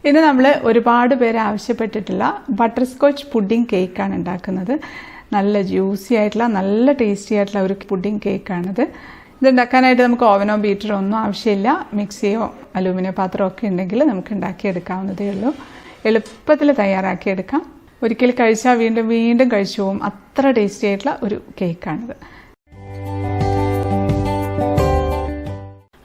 ഇന്ന് നമ്മൾ ഒരുപാട് പേര് ആവശ്യപ്പെട്ടിട്ടുള്ള ബട്ടർ സ്കോച്ച് പുഡിംഗ് കേക്കാണ് ഉണ്ടാക്കുന്നത്. നല്ല ജ്യൂസി ആയിട്ടുള്ള നല്ല ടേസ്റ്റി ആയിട്ടുള്ള ഒരു പുഡിംഗ് കേക്കാണിത്. ഇതുണ്ടാക്കാനായിട്ട് നമുക്ക് ഓവനോ ബീറ്ററോ ഒന്നും ആവശ്യമില്ല. മിക്സിയോ അലൂമിനിയം പാത്രമോ ഒക്കെ ഉണ്ടെങ്കിൽ നമുക്ക് ഉണ്ടാക്കിയെടുക്കാവുന്നതേ ഉള്ളൂ. എളുപ്പത്തിൽ തയ്യാറാക്കിയെടുക്കാം. ഒരിക്കൽ കഴിച്ചാൽ വീണ്ടും വീണ്ടും കഴിച്ചു പോകും. അത്ര ടേസ്റ്റി ആയിട്ടുള്ള ഒരു കേക്കാണിത്.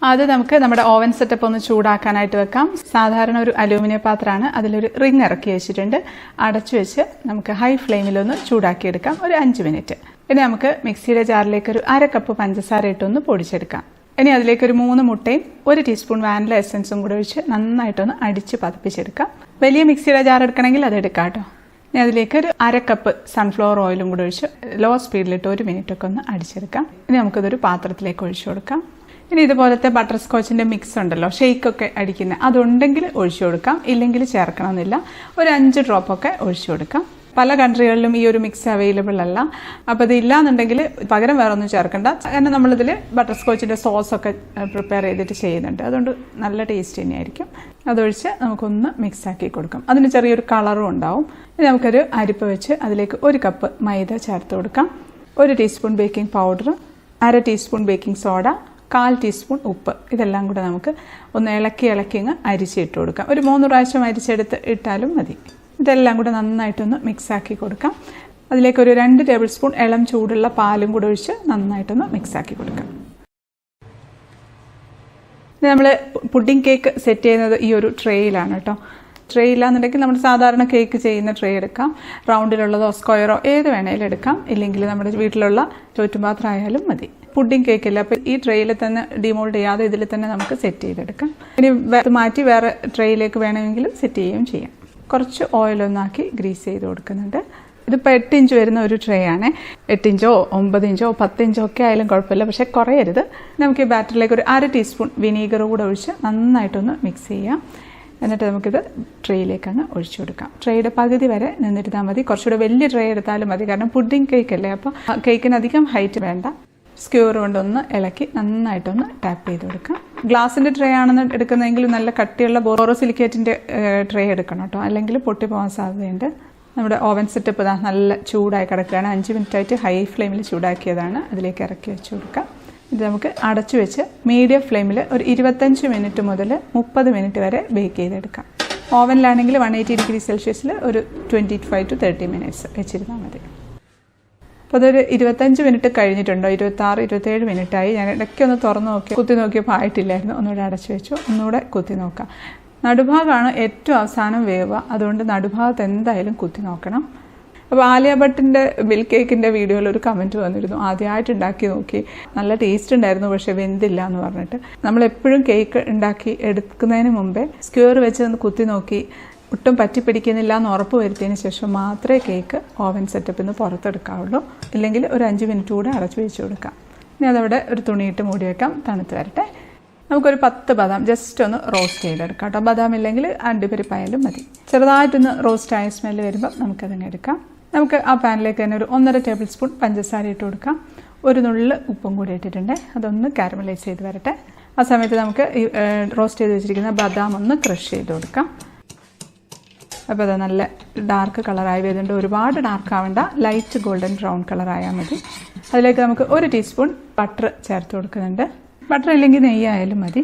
അത് നമുക്ക് നമ്മുടെ ഓവൻ സെറ്റപ്പ് ഒന്ന് ചൂടാക്കാനായിട്ട് വെക്കാം. സാധാരണ ഒരു അലൂമിനിയം പാത്രമാണ്. അതിലൊരു റിങ് ഇറക്കി വെച്ചിട്ടുണ്ട്. അടച്ചു വെച്ച് നമുക്ക് ഹൈ ഫ്ലെയിമിലൊന്ന് ചൂടാക്കിയെടുക്കാം ഒരു 5 മിനിറ്റ്. ഇനി നമുക്ക് മിക്സിയുടെ ജാറിലേക്ക് ഒരു 1/2 കപ്പ് പഞ്ചസാര ഇട്ടൊന്ന് പൊടിച്ചെടുക്കാം. ഇനി അതിലേക്ക് ഒരു 3 മുട്ടയും 1 ടീസ്പൂൺ വാനില എസൻസും കൂടെ ഒഴിച്ച് നന്നായിട്ടൊന്ന് അടിച്ച് പതിപ്പിച്ചെടുക്കാം. വലിയ മിക്സിയുടെ ജാർ എടുക്കണമെങ്കിൽ അത് എടുക്കാം കേട്ടോ. ഇനി അതിലേക്ക് ഒരു 1/2 കപ്പ് സൺഫ്ലവർ ഓയിലും കൂടെ ഒഴിച്ച് ലോ സ്പീഡിലിട്ട് 1 മിനിറ്റൊക്കെ ഒന്ന് അടിച്ചെടുക്കാം. ഇനി നമുക്കിതൊരു പാത്രത്തിലേക്ക് ഒഴിച്ചു കൊടുക്കാം. ഇനി ഇതുപോലത്തെ ബട്ടർ സ്കോച്ചിൻ്റെ മിക്സ് ഉണ്ടല്ലോ, ഷെയ്ക്കൊക്കെ അടിക്കുന്നത്, അതുണ്ടെങ്കിൽ ഒഴിച്ചു കൊടുക്കാം. ഇല്ലെങ്കിൽ ചേർക്കണമെന്നില്ല. ഒരു 5 ഡ്രോപ്പൊക്കെ ഒഴിച്ചു കൊടുക്കാം. പല കൺട്രികളിലും ഈ ഒരു മിക്സ് അവൈലബിൾ അല്ല. അപ്പോൾ ഇത് ഇല്ലാന്നുണ്ടെങ്കിൽ പകരം വേറെ ഒന്നും ചേർക്കണ്ട. കാരണം നമ്മളിതിൽ ബട്ടർ സ്കോച്ചിൻ്റെ സോസൊക്കെ പ്രിപ്പയർ ചെയ്തിട്ട് ചെയ്യുന്നുണ്ട്. അതുകൊണ്ട് നല്ല ടേസ്റ്റ് തന്നെയായിരിക്കും. അതൊഴിച്ച് നമുക്കൊന്ന് മിക്സാക്കി കൊടുക്കാം. അതിന് ചെറിയൊരു കളറും ഉണ്ടാവും. ഇനി നമുക്കൊരു അരിപ്പ വെച്ച് അതിലേക്ക് 1 കപ്പ് മൈദ ചേർത്ത് കൊടുക്കാം. 1 teaspoon baking powder, 1/2 teaspoon baking soda, 1/4 teaspoon ഉപ്പ്. ഇതെല്ലാം കൂടെ നമുക്ക് ഒന്ന് ഇളക്കി അരിച്ചിട്ട് കൊടുക്കാം. ഒരു 3 പ്രാവശ്യം അരിച്ചെടുത്ത് ഇട്ടാലും മതി. ഇതെല്ലാം കൂടെ നന്നായിട്ടൊന്ന് മിക്സാക്കി കൊടുക്കാം. അതിലേക്ക് ഒരു 2 ടേബിൾ സ്പൂൺ ഇളം ചൂടുള്ള പാലും കൂടെ ഒഴിച്ച് നന്നായിട്ടൊന്ന് മിക്സാക്കി കൊടുക്കാം. നമ്മൾ പുഡിംഗ് കേക്ക് സെറ്റ് ചെയ്യുന്നത് ഈ ഒരു ട്രേയിലാണ് കേട്ടോ. ട്രേ ഇല്ലാന്നുണ്ടെങ്കിൽ നമ്മൾ സാധാരണ കേക്ക് ചെയ്യുന്ന ട്രേ എടുക്കാം. റൗണ്ടിലുള്ളതോ സ്ക്വയറോ ഏത് വേണേലും എടുക്കാം. ഇല്ലെങ്കിൽ നമ്മുടെ വീട്ടിലുള്ള ചോറ്റുപാത്രം ആയാലും മതി. പുഡിംഗ് കേക്കില്ല, അപ്പോൾ ഈ ട്രേയിൽ തന്നെ ഡിമോൾഡ് ചെയ്യാതെ ഇതിൽ തന്നെ നമുക്ക് സെറ്റ് ചെയ്തെടുക്കാം. ഇനി മാറ്റി വേറെ ട്രേയിലേക്ക് വേണമെങ്കിൽ സെറ്റ് ചെയ്യുകയും ചെയ്യാം. കുറച്ച് ഓയിലൊന്നാക്കി ഗ്രീസ് ചെയ്ത് കൊടുക്കുന്നുണ്ട്. ഇതിപ്പോൾ 8 ഇഞ്ച് വരുന്ന ഒരു ട്രേ ആണ്. 8 ഇഞ്ചോ 9 ഇഞ്ചോ 10 ഇഞ്ചോ ഒക്കെ ആയാലും കുഴപ്പമില്ല, പക്ഷേ കുറയരുത്. നമുക്ക് ഈ ബാറ്ററിലേക്ക് ഒരു 1/2 ടീസ്പൂൺ വിനീഗർ കൂടെ ഒഴിച്ച് നന്നായിട്ടൊന്ന് മിക്സ് ചെയ്യാം. എന്നിട്ട് നമുക്കിത് ട്രേയിലേക്കാണ് ഒഴിച്ചു കൊടുക്കാം. ട്രേയുടെ പകുതി വരെ നിന്നിരുന്നാൽ മതി. കുറച്ചുകൂടെ വലിയ ട്രേ എടുത്താലും മതി. കാരണം പുഡിംഗ് കേക്കല്ലേ, അപ്പോൾ കേക്കിന് അധികം ഹൈറ്റ് വേണ്ട. സ്ക്യൂർ കൊണ്ടൊന്ന് ഇളക്കി നന്നായിട്ടൊന്ന് ടാപ്പ് ചെയ്ത് കൊടുക്കാം. ഗ്ലാസിൻ്റെ ട്രേ ആണെന്ന് എടുക്കുന്നതെങ്കിൽ നല്ല കട്ടിയുള്ള ബോറോസിലിക്കേറ്റിൻ്റെ ട്രേ എടുക്കണം കേട്ടോ, അല്ലെങ്കിൽ പൊട്ടിപ്പോകാൻ സാധ്യതയുണ്ട്. നമ്മുടെ ഓവൻ സെറ്റപ്പ് നല്ല ചൂടായി കിടക്കുകയാണ്. 5 മിനിറ്റായിട്ട് ഹൈ ഫ്ലെയിമിൽ ചൂടാക്കിയതാണ്. അതിലേക്ക് ഇറക്കി വെച്ച് കൊടുക്കാം. ഇത് നമുക്ക് അടച്ചു വെച്ച് മീഡിയം ഫ്ലെയിമിൽ ഒരു 25 മിനിറ്റ് മുതൽ 30 മിനിറ്റ് വരെ ബേക്ക് ചെയ്തെടുക്കാം. ഓവനിലാണെങ്കിൽ 180 ഡിഗ്രി സെൽഷ്യസിൽ ഒരു 25 to 30 മിനിറ്റ്സ് വെച്ചിരുന്നാൽ മതി. അപ്പോൾ അതൊരു 25 മിനിറ്റ് കഴിഞ്ഞിട്ടുണ്ടോ, 26, 27 മിനിറ്റായി. ഞാൻ ഇടയ്ക്ക് ഒന്ന് തുറന്ന് കുത്തി നോക്കിയപ്പോൾ ആയിട്ടില്ലായിരുന്നു. ഒന്നുകൂടെ അടച്ചു വെച്ചു. ഒന്നുകൂടെ കുത്തി നോക്കാം. നടുഭാഗമാണ് ഏറ്റവും അവസാനം വേവുക. അതുകൊണ്ട് നടുഭാഗത്ത് എന്തായാലും കുത്തി നോക്കണം. അപ്പോൾ ആലിയ ഭട്ടിൻ്റെ മിൽക്ക് കേക്കിൻ്റെ വീഡിയോയിൽ ഒരു കമൻറ്റ് വന്നിരുന്നു, ആദ്യമായിട്ട് ഉണ്ടാക്കി നോക്കി, നല്ല ടേസ്റ്റ് ഉണ്ടായിരുന്നു, പക്ഷേ വെന്തില്ല എന്ന് പറഞ്ഞിട്ട്. നമ്മളെപ്പോഴും കേക്ക് ഉണ്ടാക്കി എടുക്കുന്നതിന് മുമ്പേ സ്ക്യൂർ വെച്ച് ഒന്ന് കുത്തി നോക്കി ഒട്ടും പറ്റിപ്പിടിക്കുന്നില്ല എന്ന് ഉറപ്പ് വരുത്തിയതിന് ശേഷം മാത്രമേ കേക്ക് ഓവൻ സെറ്റപ്പിൽ നിന്ന് പുറത്തെടുക്കാവുള്ളൂ. ഇല്ലെങ്കിൽ ഒരു 5 മിനിറ്റ് കൂടെ അടച്ചു വെച്ച് കൊടുക്കാം. ഇനി അതവിടെ ഒരു തുണിയിട്ട് മൂടി വെക്കാം, തണുത്ത് വരട്ടെ. നമുക്കൊരു 10 ബദാം ജസ്റ്റ് ഒന്ന് റോസ്റ്റ് ചെയ്തെടുക്കാം കേട്ടോ. ബദാം ഇല്ലെങ്കിൽ അണ്ടിപ്പരിപ്പായാലും മതി. ചെറുതായിട്ടൊന്ന് റോസ്റ്റ് ആയ സ്മെല്ല് വരുമ്പം നമുക്കതിനെ എടുക്കാം. നമുക്ക് ആ പാനിലേക്ക് തന്നെ ഒരു 1.5 ടേബിൾ സ്പൂൺ പഞ്ചസാര ഇട്ട് കൊടുക്കാം. ഒരു നുള്ള് ഉപ്പും കൂടി ഇട്ടിട്ടുണ്ട്. അതൊന്ന് കാരമലൈസ് ചെയ്ത് വരട്ടെ. ആ സമയത്ത് നമുക്ക് ഈ റോസ്റ്റ് ചെയ്ത് വെച്ചിരിക്കുന്ന ബദാം ഒന്ന് ക്രഷ് ചെയ്ത് കൊടുക്കാം. അപ്പോൾ അത് നല്ല ഡാർക്ക് കളറായി വരുന്നുണ്ട്. ഒരുപാട് ഡാർക്ക് ആവേണ്ട, ലൈറ്റ് ഗോൾഡൻ ബ്രൗൺ കളറായാൽ മതി. അതിലേക്ക് നമുക്ക് 1 ടീസ്പൂൺ ബട്ടർ ചേർത്ത് കൊടുക്കുന്നുണ്ട്. ബട്ടർ ഇല്ലെങ്കിൽ നെയ്യായാലും മതി.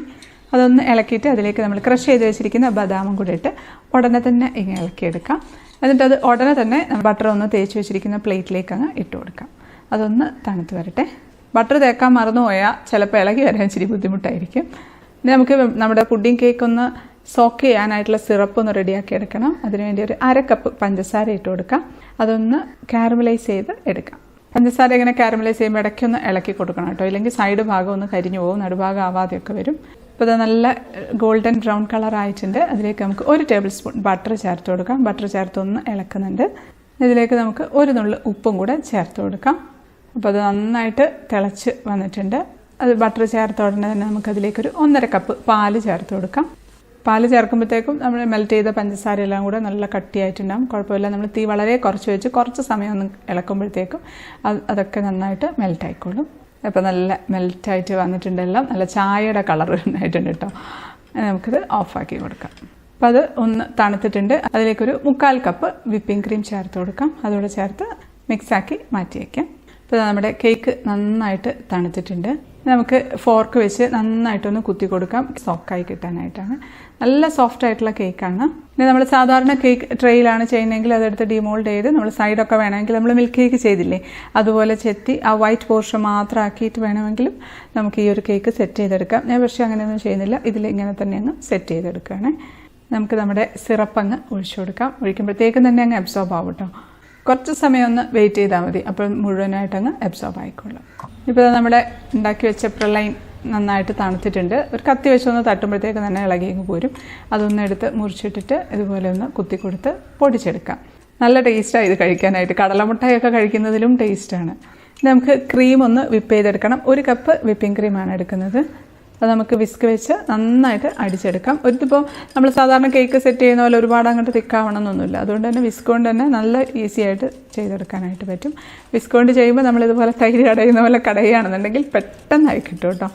അതൊന്ന് ഇളക്കിയിട്ട് അതിലേക്ക് നമ്മൾ ക്രഷ് ചെയ്ത് വെച്ചിരിക്കുന്ന ബദാമും കൂടി ഇട്ട് ഉടനെ തന്നെ ഇങ്ങനെ ഇളക്കിയെടുക്കാം. എന്നിട്ട് അത് ഉടനെ തന്നെ ബട്ടർ ഒന്ന് തേച്ച് വെച്ചിരിക്കുന്ന പ്ലേറ്റിലേക്ക് അങ്ങ് ഇട്ട് കൊടുക്കാം. അതൊന്ന് തണുത്ത് വരട്ടെ. ബട്ടർ തേക്കാൻ മറന്നുപോയാൽ ചിലപ്പോൾ ഇളകി വരാൻ ഇച്ചിരി ബുദ്ധിമുട്ടായിരിക്കും. ഇനി നമുക്ക് നമ്മുടെ പുഡിംഗ് കേക്ക് ഒന്ന് സോക്ക് ചെയ്യാനായിട്ടുള്ള സിറപ്പ് ഒന്ന് റെഡിയാക്കി എടുക്കണം. അതിനുവേണ്ടി ഒരു 1/2 കപ്പ് പഞ്ചസാര ഇട്ട് കൊടുക്കാം. അതൊന്ന് കാരമലൈസ് ചെയ്ത് എടുക്കാം. പഞ്ചസാര ഇങ്ങനെ കാരമലൈസ് ചെയ്യുമ്പോൾ ഇടയ്ക്കൊന്ന് ഇളക്കി കൊടുക്കണം കേട്ടോ, ഇല്ലെങ്കിൽ സൈഡ് ഭാഗം ഒന്ന് കരിഞ്ഞു പോകും, നടുഭാഗം ആവാതെയൊക്കെ വരും. അപ്പോൾ അത് നല്ല ഗോൾഡൻ ബ്രൗൺ കളർ ആയിട്ടുണ്ട്. അതിലേക്ക് നമുക്ക് 1 ടേബിൾ സ്പൂൺ ബട്ടർ ചേർത്ത് കൊടുക്കാം. ബട്ടർ ചേർത്ത് ഒന്ന് ഇളക്കുന്നുണ്ട്. ഇതിലേക്ക് നമുക്ക് 1 നുള്ള് ഉപ്പും കൂടെ ചേർത്ത് കൊടുക്കാം. അപ്പോൾ അത് നന്നായിട്ട് തിളച്ച് വന്നിട്ടുണ്ട്. അത് ബട്ടർ ചേർത്ത ഉടനെ തന്നെ നമുക്കതിലേക്കൊരു 1.5 കപ്പ് പാല് ചേർത്ത് കൊടുക്കാം. പാല് ചേർക്കുമ്പോഴത്തേക്കും നമ്മൾ മെൽറ്റ് ചെയ്ത പഞ്ചസാര എല്ലാം കൂടെ നല്ല കട്ടിയായിട്ടുണ്ടാകും. കുഴപ്പമില്ല. നമ്മൾ തീ വളരെ കുറച്ച് വെച്ച് കുറച്ച് സമയം ഒന്ന് ഇളക്കുമ്പോഴത്തേക്കും അതൊക്കെ നന്നായിട്ട് മെൽറ്റ് ആയിക്കോളും. അപ്പോൾ നല്ല മെൽറ്റായിട്ട് വന്നിട്ടുണ്ടെല്ലാം നല്ല ചായയുടെ കളർ ആയിട്ടുണ്ട് കേട്ടോ. നമുക്കിത് ഓഫാക്കി കൊടുക്കാം. അപ്പം അത് ഒന്ന് തണുത്തിട്ടുണ്ട്. അതിലേക്കൊരു 1/4 കപ്പ് വിപ്പിംഗ് ക്രീം ചേർത്ത് കൊടുക്കാം. അതോടെ ചേർത്ത് മിക്സാക്കി മാറ്റി വയ്ക്കാം. അപ്പോൾ നമ്മുടെ കേക്ക് നന്നായിട്ട് തണുത്തിട്ടുണ്ട്. നമുക്ക് ഫോർക്ക് വെച്ച് നന്നായിട്ടൊന്ന് കുത്തി കൊടുക്കാം, സോക്കായി കിട്ടാനായിട്ടാണ്. നല്ല സോഫ്റ്റ് ആയിട്ടുള്ള കേക്കാണ്. പിന്നെ നമ്മൾ സാധാരണ കേക്ക് ട്രേയിലാണ് ചെയ്യുന്നതെങ്കിൽ അതെടുത്ത് ഡിമോൾഡ് ചെയ്ത് നമ്മൾ സൈഡൊക്കെ വേണമെങ്കിൽ നമ്മൾ മിൽക്ക് കേക്ക് ചെയ്തില്ലേ അതുപോലെ ചെത്തി ആ വൈറ്റ് പോർഷൻ മാത്രം ആക്കിയിട്ട് വേണമെങ്കിലും നമുക്ക് ഈ ഒരു കേക്ക് സെറ്റ് ചെയ്തെടുക്കാം. ഞാൻ പക്ഷേ അങ്ങനെയൊന്നും ചെയ്യുന്നില്ല, ഇതിൽ ഇങ്ങനെ തന്നെ അങ്ങ് സെറ്റ് ചെയ്തെടുക്കുകയാണ്. നമുക്ക് നമ്മുടെ സിറപ്പ് അങ്ങ് ഒഴിച്ചു കൊടുക്കാം. ഒഴിക്കുമ്പോഴത്തേക്കും തന്നെ അങ്ങ് അബ്സോർബ് ആവും കേട്ടോ. കുറച്ച് സമയം ഒന്ന് വെയിറ്റ് ചെയ്താൽ മതി, അപ്പോൾ മുഴുവനായിട്ട് അങ്ങ് അബ്സോർബ് ആയിക്കോളും. ഇപ്പോൾ നമ്മുടെ ഉണ്ടാക്കി വെച്ച പ്രളൈൻ നന്നായിട്ട് തണുത്തിട്ടുണ്ട്. ഒരു കത്തി വെച്ചൊന്ന് തട്ടുമ്പോഴത്തേക്ക് തന്നെ ഇളകി അങ്ങ് പോരും. അതൊന്ന് എടുത്ത് മുറിച്ചിട്ടിട്ട് ഇതുപോലെ ഒന്ന് കുത്തി കൊടുത്ത് പൊടിച്ചെടുക്കാം. നല്ല ടേസ്റ്റാണ് ഇത് കഴിക്കാനായിട്ട്. കടലമുട്ടായൊക്കെ കഴിക്കുന്നതിലും ടേസ്റ്റാണ്. നമുക്ക് ക്രീം ഒന്ന് വിപ്പ് ചെയ്തെടുക്കണം. 1 കപ്പ് വിപ്പിംഗ് ക്രീമാണ് എടുക്കുന്നത്. അത് നമുക്ക് വിസ്ക് വെച്ച് നന്നായിട്ട് അടിച്ചെടുക്കാം. ഒരിപ്പോൾ നമ്മൾ സാധാരണ കേക്ക് സെറ്റ് ചെയ്യുന്ന പോലെ ഒരുപാട് അങ്ങോട്ട് തിക്കാവണമെന്നൊന്നുമില്ല. അതുകൊണ്ട് തന്നെ വിസ്ക് കൊണ്ട് തന്നെ നല്ല ഈസി ആയിട്ട് ചെയ്തെടുക്കാനായിട്ട് പറ്റും. വിസ്ക് കൊണ്ട് ചെയ്യുമ്പോൾ നമ്മളിതുപോലെ തൈര് കടയുന്ന പോലെ കടയുകയാണെന്നുണ്ടെങ്കിൽ പെട്ടെന്നായി കിട്ടും കേട്ടോ.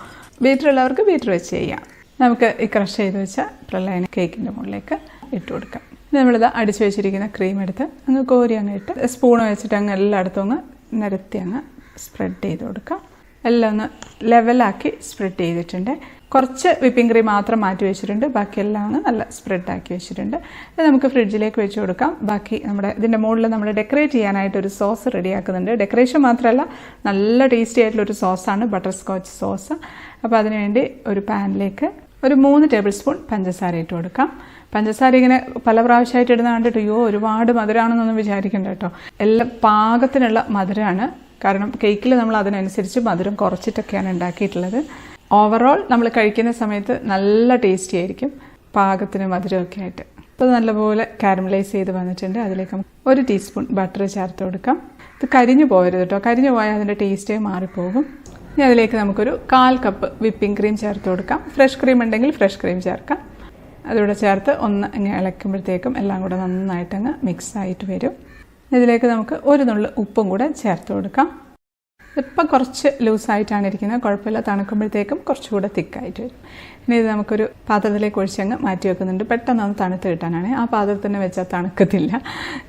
ബീറ്റർ ഉള്ളവർക്ക് ബീറ്റർ വെച്ച് ചെയ്യാം. നമുക്ക് ഈ ക്രഷ് ചെയ്ത് വെച്ച പ്രളയന കേക്കിൻ്റെ മുകളിലേക്ക് ഇട്ട് കൊടുക്കാം. നമ്മളിത് അടിച്ചു വെച്ചിരിക്കുന്ന ക്രീം എടുത്ത് അങ്ങ് കോരി അങ്ങ് ഇട്ട് സ്പൂൺ വെച്ചിട്ട് അങ്ങ് എല്ലായിടത്തും അങ്ങ് നിരത്തി അങ്ങ് സ്പ്രെഡ് ചെയ്ത് കൊടുക്കാം. എല്ലാം ഒന്ന് ലെവലാക്കി സ്പ്രെഡ് ചെയ്തിട്ടുണ്ട്. കുറച്ച് വിപ്പിംഗ് ക്രീം മാത്രം മാറ്റി വെച്ചിട്ടുണ്ട്. ബാക്കിയെല്ലാം അങ്ങ് നല്ല സ്പ്രെഡാക്കി വെച്ചിട്ടുണ്ട്. ഇത് നമുക്ക് ഫ്രിഡ്ജിലേക്ക് വെച്ച് കൊടുക്കാം. ബാക്കി നമ്മുടെ ഇതിൻ്റെ മുകളിൽ നമ്മൾ ഡെക്കറേറ്റ് ചെയ്യാനായിട്ട് ഒരു സോസ് റെഡിയാക്കുന്നുണ്ട്. ഡെക്കറേഷൻ മാത്രമല്ല നല്ല ടേസ്റ്റി ആയിട്ടുള്ളൊരു സോസാണ് ബട്ടർ സ്കോച്ച് സോസ്. അപ്പോൾ അതിനുവേണ്ടി ഒരു പാനിലേക്ക് ഒരു 3 ടേബിൾ സ്പൂൺ പഞ്ചസാര ഇട്ട് കൊടുക്കാം. പഞ്ചസാര ഇങ്ങനെ പല പ്രാവശ്യമായിട്ട് ഇടുന്ന കണ്ടിട്ട് ഒരുപാട് മധുരമാണെന്നൊന്നും വിചാരിക്കണ്ട കേട്ടോ. എല്ലാം പാകത്തിനുള്ള മധുരമാണ്. കാരണം കേക്കിൽ നമ്മൾ അതിനനുസരിച്ച് മധുരം കുറച്ചിട്ടൊക്കെയാണ് ഉണ്ടാക്കിയിട്ടുള്ളത്. ഓവറോൾ നമ്മൾ കഴിക്കുന്ന സമയത്ത് നല്ല ടേസ്റ്റി ആയിരിക്കും, പാകത്തിന് മധുരമൊക്കെ ആയിട്ട്. അപ്പോൾ നല്ലപോലെ കാരമലൈസ് ചെയ്ത് വന്നിട്ടുണ്ട്. അതിലേക്ക് 1 ടീസ്പൂൺ ബട്ടർ ചേർത്ത് കൊടുക്കാം. ഇത് കരിഞ്ഞു പോകരുത് കേട്ടോ, കരിഞ്ഞു പോയാൽ അതിൻ്റെ ടേസ്റ്റേ മാറിപ്പോകും. ഇനി അതിലേക്ക് നമുക്കൊരു 1/4 കപ്പ് വിപ്പിംഗ് ക്രീം ചേർത്ത് കൊടുക്കാം. ഫ്രഷ് ക്രീം ഉണ്ടെങ്കിൽ ഫ്രഷ് ക്രീം ചേർക്കാം. അതിവിടെ ചേർത്ത് ഒന്ന് ഇങ്ങനെ ഇളക്കുമ്പോഴത്തേക്കും എല്ലാം കൂടെ നന്നായിട്ടങ്ങ് മിക്സ് ആയിട്ട് വരും. ഇതിലേക്ക് നമുക്ക് 1 നുള്ള് ഉപ്പും കൂടെ ചേർത്ത് കൊടുക്കാം. ഇപ്പം കുറച്ച് ലൂസായിട്ടാണ് ഇരിക്കുന്നത്, കുഴപ്പമില്ല. തണുക്കുമ്പോഴത്തേക്കും കുറച്ചുകൂടെ തിക്കായിട്ട് വരും. ഇനി ഇത് നമുക്കൊരു പാത്രത്തിലേക്ക് ഒഴിച്ചങ്ങ് മാറ്റി വെക്കുന്നുണ്ട്. പെട്ടെന്ന് ഒന്ന് തണുത്ത് കിട്ടാനാണ്. ആ പാത്രത്തിന് വെച്ചാൽ തണുക്കത്തില്ല,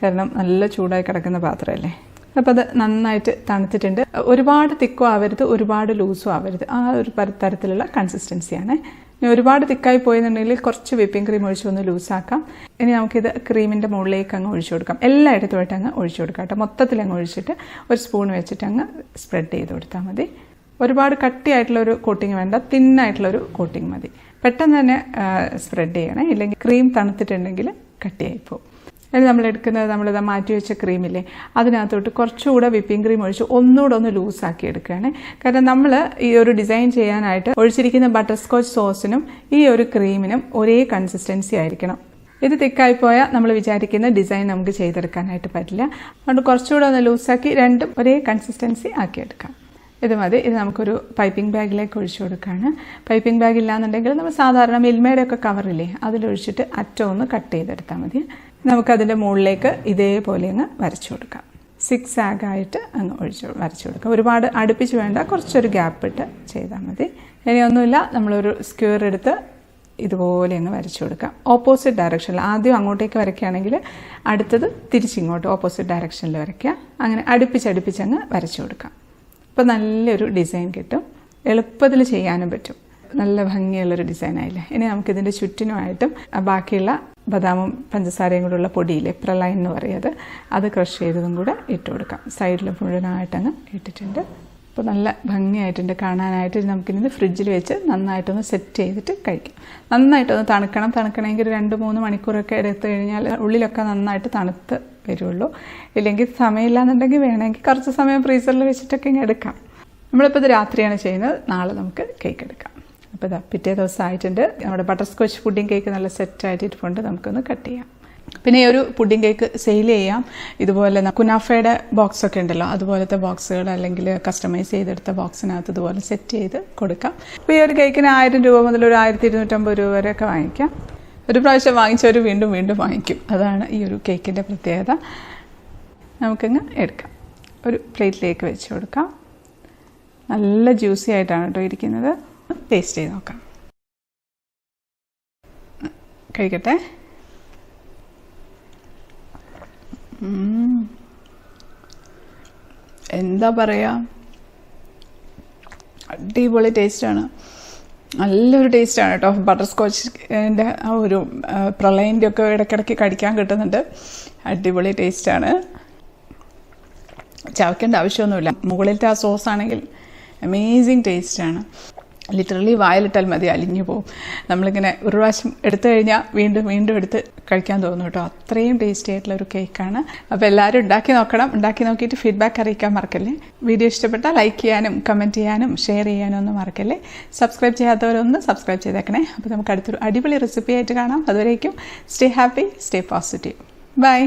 കാരണം നല്ല ചൂടായി കിടക്കുന്ന പാത്രമല്ലേ. അപ്പോൾ അത് നന്നായിട്ട് തണുത്തിട്ടുണ്ട്. ഒരുപാട് തിക്കും ആവരുത്, ഒരുപാട് ലൂസും ആവരുത്. ആ ഒരു തരത്തിലുള്ള കൺസിസ്റ്റൻസിയാണ്. ഇനി ഒരുപാട് തിക്കായി പോയെന്നുണ്ടെങ്കിൽ കുറച്ച് വിപ്പിംഗ് ക്രീം ഒഴിച്ച് ഒന്ന് ലൂസാക്കാം. ഇനി നമുക്കിത് ക്രീമിൻ്റെ മുകളിലേക്ക് അങ്ങ് ഒഴിച്ചു കൊടുക്കാം. എല്ലായിടത്തുമായിട്ട് അങ്ങ് ഒഴിച്ചു കൊടുക്കാം കേട്ടോ. മൊത്തത്തിൽ അങ്ങ് ഒഴിച്ചിട്ട് ഒരു സ്പൂൺ വെച്ചിട്ട് അങ്ങ് സ്പ്രെഡ് ചെയ്ത് കൊടുത്താൽ മതി. ഒരുപാട് കട്ടിയായിട്ടുള്ളൊരു കോട്ടിങ് വേണ്ട, തിന്നായിട്ടുള്ളൊരു കോട്ടിങ് മതി. പെട്ടെന്ന് തന്നെ സ്പ്രെഡ് ചെയ്യണേ, ഇല്ലെങ്കിൽ ക്രീം തണുത്തിട്ടുണ്ടെങ്കിൽ കട്ടിയായിപ്പോവും. ഇനി നമ്മൾ എടുക്കുന്നത് നമ്മളിത് മാറ്റി വെച്ച ക്രീമില്ലേ അതിനകത്തോട്ട് കുറച്ചുകൂടെ വിപ്പിംഗ് ക്രീം ഒഴിച്ച് ഒന്നുകൂടെ ഒന്ന് ലൂസാക്കി എടുക്കുകയാണ്. കാരണം നമ്മൾ ഈ ഒരു ഡിസൈൻ ചെയ്യാനായിട്ട് ഒഴിച്ചിരിക്കുന്ന ബട്ടർ സ്കോച്ച് സോസിനും ഈ ഒരു ക്രീമിനും ഒരേ കൺസിസ്റ്റൻസി ആയിരിക്കണം. ഇത് തിക്കായിപ്പോയാൽ നമ്മൾ വിചാരിക്കുന്ന ഡിസൈൻ നമുക്ക് ചെയ്തെടുക്കാനായിട്ട് പറ്റില്ല. അതുകൊണ്ട് കുറച്ചുകൂടെ ഒന്ന് ലൂസാക്കി രണ്ടും ഒരേ കൺസിസ്റ്റൻസി ആക്കിയെടുക്കാം. ഇത് മതി. ഇത് നമുക്കൊരു പൈപ്പിംഗ് ബാഗിലേക്ക് ഒഴിച്ചു കൊടുക്കുകയാണ്. പൈപ്പിംഗ് ബാഗ് ഇല്ലാന്നുണ്ടെങ്കിൽ നമ്മൾ സാധാരണ മിൽമയുടെ ഒക്കെ കവറില്ലേ അതിലൊഴിച്ചിട്ട് അറ്റം ഒന്ന് കട്ട് ചെയ്തെടുത്താൽ മതി. നമുക്കതിൻ്റെ മുകളിലേക്ക് ഇതേപോലെ അങ്ങ് വരച്ചു കൊടുക്കാം. 6 ആഗായിട്ട് അങ്ങ് വരച്ചു കൊടുക്കാം. ഒരുപാട് അടുപ്പിച്ച് വേണ്ട, കുറച്ചൊരു ഗ്യാപ്പ് ഇട്ട് ചെയ്താൽ മതി. ഇനിയൊന്നുമില്ല, നമ്മളൊരു സ്ക്വയർ എടുത്ത് ഇതുപോലെ അങ്ങ് വരച്ചു കൊടുക്കാം. ഓപ്പോസിറ്റ് ഡയറക്ഷനിൽ ആദ്യം അങ്ങോട്ടേക്ക് വരയ്ക്കുകയാണെങ്കിൽ അടുത്തത് തിരിച്ചിങ്ങോട്ട് ഓപ്പോസിറ്റ് ഡയറക്ഷനിൽ വരയ്ക്കുക. അങ്ങനെ അടുപ്പിച്ചങ്ങ് വരച്ചു കൊടുക്കാം. അപ്പോൾ നല്ലൊരു ഡിസൈൻ കിട്ടും, എളുപ്പത്തിൽ ചെയ്യാനും പറ്റും. നല്ല ഭംഗിയുള്ളൊരു ഡിസൈനായില്ലേ. ഇനി നമുക്കിതിൻ്റെ ചുറ്റിനുമായിട്ടും ബാക്കിയുള്ള ബദാമും പഞ്ചസാരയും കൂടെയുള്ള പൊടിയില്ലേ പ്രളൈൻ എന്ന് പറയുന്നത്, അത് ക്രഷ് ചെയ്തതും കൂടെ ഇട്ട് കൊടുക്കാം. സൈഡിൽ മുഴുവനായിട്ടങ്ങ് ഇട്ടിട്ടുണ്ട്. അപ്പോൾ നല്ല ഭംഗിയായിട്ടുണ്ട് കാണാനായിട്ട്. നമുക്കിനി ഫ്രിഡ്ജിൽ വെച്ച് നന്നായിട്ടൊന്ന് സെറ്റ് ചെയ്തിട്ട് കഴിക്കാം. നന്നായിട്ടൊന്ന് തണുക്കണമെങ്കിൽ 2-3 മണിക്കൂറൊക്കെ എടുത്തു കഴിഞ്ഞാൽ ഉള്ളിലൊക്കെ നന്നായിട്ട് തണുത്ത് വരുള്ളൂ. ഇല്ലെങ്കിൽ സമയമില്ലാന്നുണ്ടെങ്കിൽ വേണമെങ്കിൽ കുറച്ച് സമയം ഫ്രീസറിൽ വെച്ചിട്ടൊക്കെ ഇങ്ങനെ എടുക്കാം. നമ്മളിപ്പോൾ ഇത് രാത്രിയാണ് ചെയ്യുന്നത്, നാളെ നമുക്ക് കേക്ക് എടുക്കാം. അപ്പോൾ ഇതാ പിറ്റേ ദിവസം ആയിട്ടുണ്ട്. നമ്മുടെ ബട്ടർ സ്കോച്ച് പുഡിംഗ് കേക്ക് നല്ല സെറ്റായിട്ട് ഇരിപ്പുണ്ട്. നമുക്കൊന്ന് കട്ട് ചെയ്യാം. പിന്നെ ഈ ഒരു പുഡിംഗ് കേക്ക് സെയിൽ ചെയ്യാം. ഇതുപോലെ കുനാഫയുടെ ബോക്സൊക്കെ ഉണ്ടല്ലോ, അതുപോലത്തെ ബോക്സുകൾ അല്ലെങ്കിൽ കസ്റ്റമൈസ് ചെയ്തെടുത്ത ബോക്സിനകത്ത് ഇതുപോലെ സെറ്റ് ചെയ്ത് കൊടുക്കാം. അപ്പോൾ ഈ ഒരു കേക്കിന് 1000 രൂപ മുതൽ ഒരു 1250 രൂപ വരെയൊക്കെ വാങ്ങിക്കാം. ഒരു പ്രാവശ്യം വാങ്ങിച്ചവർ വീണ്ടും വാങ്ങിക്കും. അതാണ് ഈ ഒരു കേക്കിൻ്റെ പ്രത്യേകത. നമുക്കങ്ങ് എടുക്കാം. ഒരു പ്ലേറ്റിലേക്ക് വെച്ച് കൊടുക്കാം. നല്ല ജ്യൂസി ആയിട്ടാണ് കേട്ടോ ഇരിക്കുന്നത്. ടേസ്റ്റ് ചെയ്ത് നോക്കാം. കഴിക്കട്ടെ. എന്താ പറയുക, അടിപൊളി ടേസ്റ്റാണ്, നല്ലൊരു ടേസ്റ്റാണ് കേട്ടോ. ബട്ടർ സ്കോച്ചിൻ്റെ ആ ഒരു പ്രളയൻ്റെ ഒക്കെ ഇടയ്ക്കിടയ്ക്ക് കടിക്കാൻ കിട്ടുന്നുണ്ട്. അടിപൊളി ടേസ്റ്റാണ്, ചവയ്ക്കേണ്ട ആവശ്യമൊന്നുമില്ല. മുകളിലത്തെ ആ സോസാണെങ്കിൽ അമേസിങ് ടേസ്റ്റാണ്. ലിറ്ററലി വായിലിട്ടാൽ മതി, അലിഞ്ഞു പോകും. നമ്മളിങ്ങനെ ഒരു പ്രാവശ്യം എടുത്തു കഴിഞ്ഞാൽ വീണ്ടും വീണ്ടും എടുത്ത് കഴിക്കാൻ തോന്നും കേട്ടോ. അത്രയും ടേസ്റ്റി ആയിട്ടുള്ള ഒരു കേക്കാണ്. അപ്പോൾ എല്ലാവരും ഉണ്ടാക്കി നോക്കണം. ഉണ്ടാക്കി നോക്കിയിട്ട് ഫീഡ്ബാക്ക് അറിയിക്കാൻ മറക്കല്ലേ. വീഡിയോ ഇഷ്ടപ്പെട്ടാൽ ലൈക്ക് ചെയ്യാനും കമൻറ്റ് ചെയ്യാനും ഷെയർ ചെയ്യാനും ഒന്നും മറക്കല്ലേ. സബ്സ്ക്രൈബ് ചെയ്യാത്തവരൊന്ന് സബ്സ്ക്രൈബ് ചെയ്തേക്കണേ. അപ്പോൾ നമുക്ക് അടുത്തൊരു അടിപൊളി റെസിപ്പി ആയിട്ട് കാണാം. അതുവരേക്കും stay happy, stay positive. By.